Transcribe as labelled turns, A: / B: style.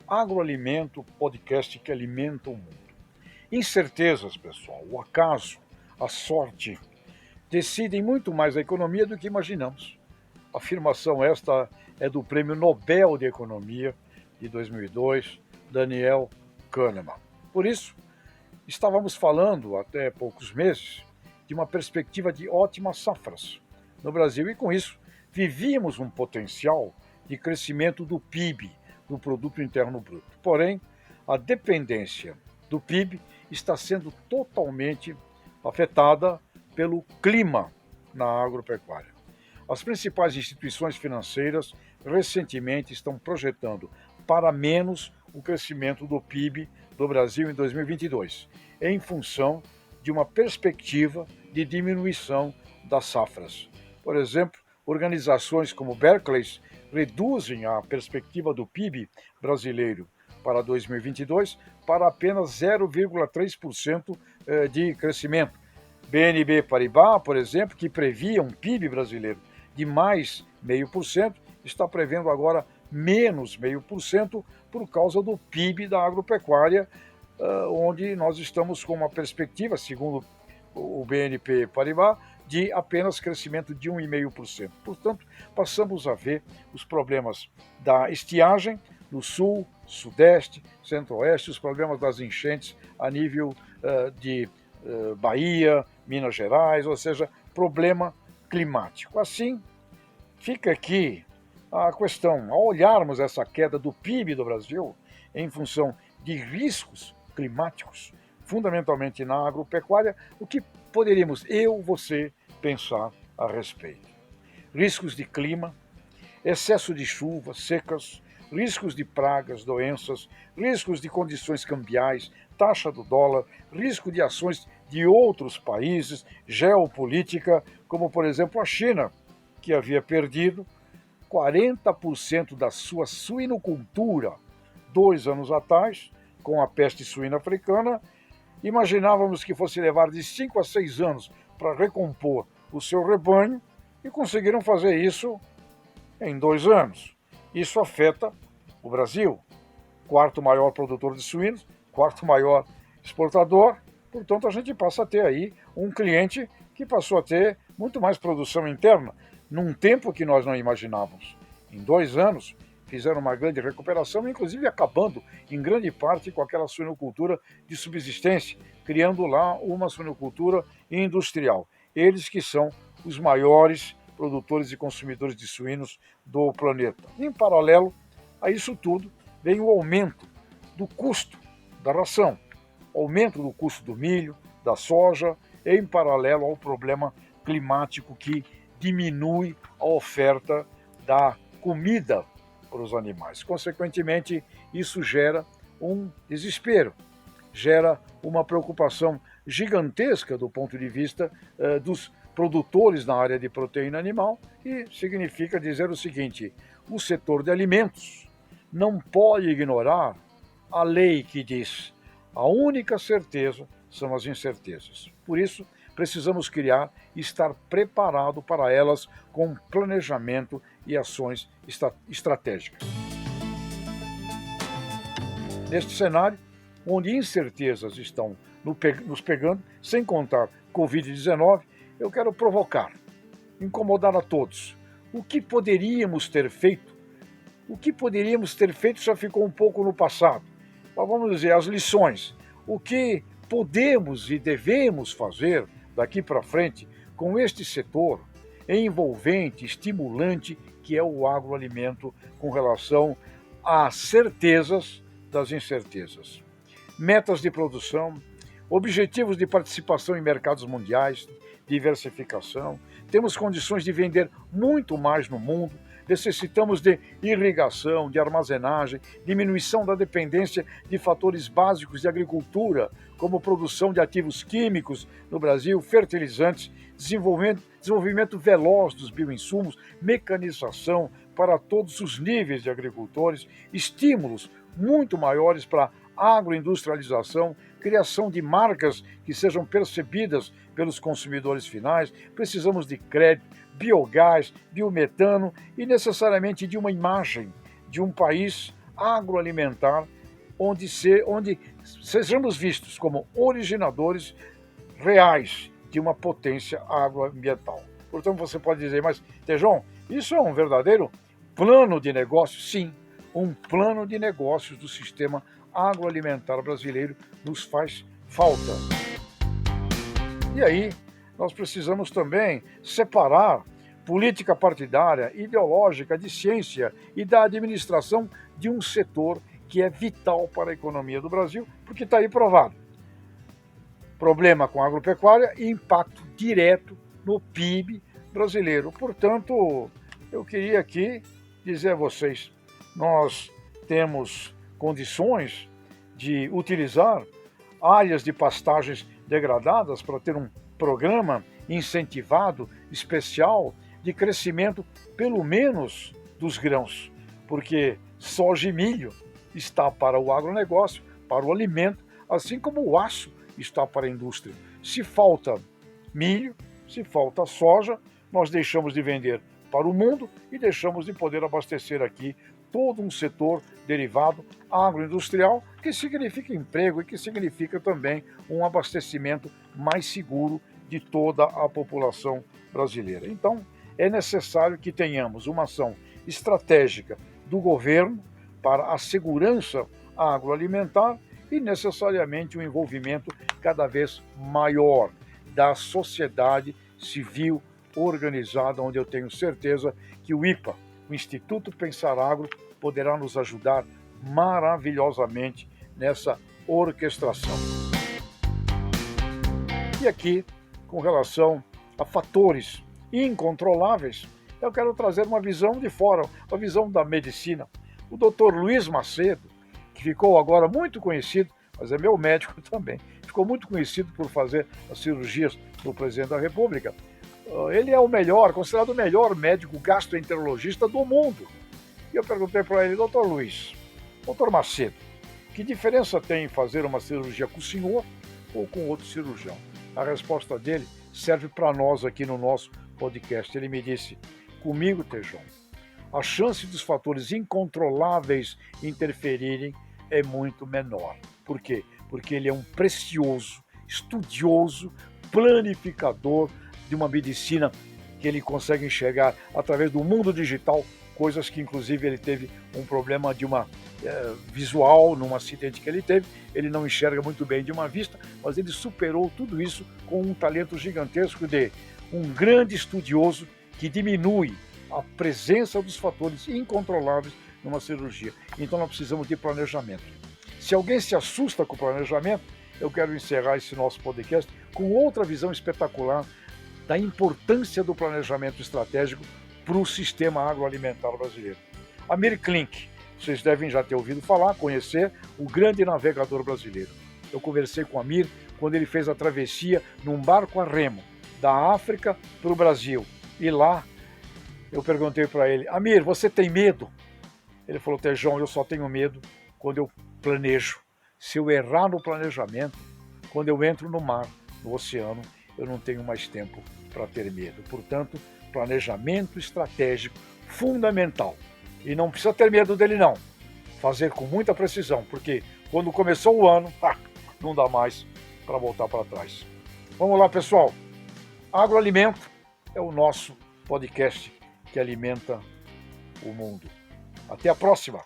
A: Agroalimento, podcast que alimenta o mundo. Incertezas, pessoal, o acaso, a sorte, decidem muito mais a economia do que imaginamos. A afirmação esta é do Prêmio Nobel de Economia de 2002, Daniel Kahneman. Por isso, estávamos falando, até poucos meses, de uma perspectiva de ótimas safras no Brasil e, com isso, vivíamos um potencial de crescimento do PIB, do Produto Interno Bruto. Porém, a dependência do PIB está sendo totalmente afetada pelo clima na agropecuária. As principais instituições financeiras recentemente estão projetando para menos o crescimento do PIB do Brasil em 2022, em função de uma perspectiva de diminuição das safras. Por exemplo, organizações como Berkeley reduzem a perspectiva do PIB brasileiro para 2022 para apenas 0,3% de crescimento. BNB Paribas, por exemplo, que previa um PIB brasileiro de mais 0,5%, está prevendo agora menos 0,5% por causa do PIB da agropecuária, onde nós estamos com uma perspectiva, segundo o BNP Paribas, de apenas crescimento de 1,5%. Portanto, passamos a ver os problemas da estiagem no sul, sudeste, centro-oeste, os problemas das enchentes a nível de Bahia, Minas Gerais, ou seja, problema climático. Assim, fica aqui a questão, ao olharmos essa queda do PIB do Brasil em função de riscos climáticos, fundamentalmente na agropecuária, o que poderíamos você pensar a respeito? Riscos de clima, excesso de chuvas, secas, riscos de pragas, doenças, riscos de condições cambiais, taxa do dólar, risco de ações de outros países, geopolítica, como por exemplo a China, que havia perdido 40% da sua suinocultura 2 anos atrás, com a peste suína africana. Imaginávamos que fosse levar de 5 a 6 anos para recompor o seu rebanho e conseguiram fazer isso em 2 anos. Isso afeta o Brasil, quarto maior produtor de suínos, quarto maior exportador. Portanto, a gente passa a ter aí um cliente que passou a ter muito mais produção interna, num tempo que nós não imaginávamos. Em 2 anos, fizeram uma grande recuperação, inclusive acabando em grande parte com aquela suinocultura de subsistência, criando lá uma suinocultura industrial. Eles que são os maiores produtores e consumidores de suínos do planeta. Em paralelo a isso tudo, vem o aumento do custo da ração, aumento do custo do milho, da soja, em paralelo ao problema climático que diminui a oferta da comida para os animais. Consequentemente, isso gera um desespero, gera uma preocupação gigantesca do ponto de vista dos produtores na área de proteína animal, e significa dizer o seguinte: o setor de alimentos não pode ignorar a lei que diz: a única certeza são as incertezas. Por isso, precisamos criar e estar preparado para elas com planejamento e ações estratégicas. Neste cenário, onde incertezas estão nos pegando, sem contar Covid-19, eu quero provocar, incomodar a todos. O que poderíamos ter feito? O que poderíamos ter feito já ficou um pouco no passado. Mas vamos dizer, as lições. O que podemos e devemos fazer daqui para frente com este setor envolvente, estimulante, que é o agroalimento, com relação às certezas das incertezas. Metas de produção, objetivos de participação em mercados mundiais, diversificação. Temos condições de vender muito mais no mundo. Necessitamos de irrigação, de armazenagem, diminuição da dependência de fatores básicos de agricultura, como produção de ativos químicos no Brasil, fertilizantes, desenvolvimento veloz dos bioinsumos, mecanização para todos os níveis de agricultores, estímulos muito maiores para a agroindustrialização, criação de marcas que sejam percebidas pelos consumidores finais, precisamos de crédito, biogás, biometano e necessariamente de uma imagem de um país agroalimentar onde sejamos vistos como originadores reais de uma potência agroambiental. Portanto, você pode dizer, mas, Tejon, isso é um verdadeiro plano de negócio? Sim, um plano de negócios do sistema agroalimentar brasileiro nos faz falta. E aí, nós precisamos também separar política partidária, ideológica, de ciência e da administração de um setor que é vital para a economia do Brasil, porque está aí provado. Problema com a agropecuária e impacto direto no PIB brasileiro. Portanto, eu queria aqui dizer a vocês, nós temos condições de utilizar áreas de pastagens degradadas para ter um programa incentivado, especial, de crescimento, pelo menos, dos grãos, porque soja e milho está para o agronegócio, para o alimento, assim como o aço está para a indústria. Se falta milho, se falta soja, nós deixamos de vender para o mundo e deixamos de poder abastecer aqui todo um setor derivado agroindustrial, que significa emprego e que significa também um abastecimento mais seguro de toda a população brasileira. Então, é necessário que tenhamos uma ação estratégica do governo para a segurança agroalimentar e necessariamente um envolvimento cada vez maior da sociedade civil organizada, onde eu tenho certeza que o IPA, o Instituto Pensar Agro, poderá nos ajudar maravilhosamente nessa orquestração. E aqui, com relação a fatores incontroláveis, eu quero trazer uma visão de fora, uma visão da medicina. O Dr. Luiz Macedo, que ficou agora muito conhecido, mas é meu médico também, ficou muito conhecido por fazer as cirurgias do presidente da República. Ele é o melhor, considerado o melhor médico gastroenterologista do mundo. E eu perguntei para ele, doutor Luiz, doutor Macedo, que diferença tem em fazer uma cirurgia com o senhor ou com outro cirurgião? A resposta dele serve para nós aqui no nosso podcast. Ele me disse, comigo, Tejon, a chance dos fatores incontroláveis interferirem é muito menor. Por quê? Porque ele é um precioso, estudioso, planificador de uma medicina que ele consegue enxergar através do mundo digital, coisas que inclusive ele teve um problema de uma visual, num acidente que ele teve, ele não enxerga muito bem de uma vista, mas ele superou tudo isso com um talento gigantesco de um grande estudioso que diminui a presença dos fatores incontroláveis numa cirurgia. Então nós precisamos de planejamento. Se alguém se assusta com o planejamento, eu quero encerrar esse nosso podcast com outra visão espetacular da importância do planejamento estratégico para o sistema agroalimentar brasileiro. Amir Klink, vocês devem já ter ouvido falar, conhecer, o grande navegador brasileiro. Eu conversei com Amir quando ele fez a travessia num barco a remo da África para o Brasil. E lá eu perguntei para ele, Amir, você tem medo? Ele falou, Tejon, eu só tenho medo quando eu planejo. Se eu errar no planejamento, quando eu entro no mar, no oceano, eu não tenho mais tempo para ter medo. Portanto, planejamento estratégico fundamental. E não precisa ter medo dele não. Fazer com muita precisão, porque quando começou o ano, não dá mais para voltar para trás. Vamos lá, pessoal. Agroalimento é o nosso podcast que alimenta o mundo. Até a próxima!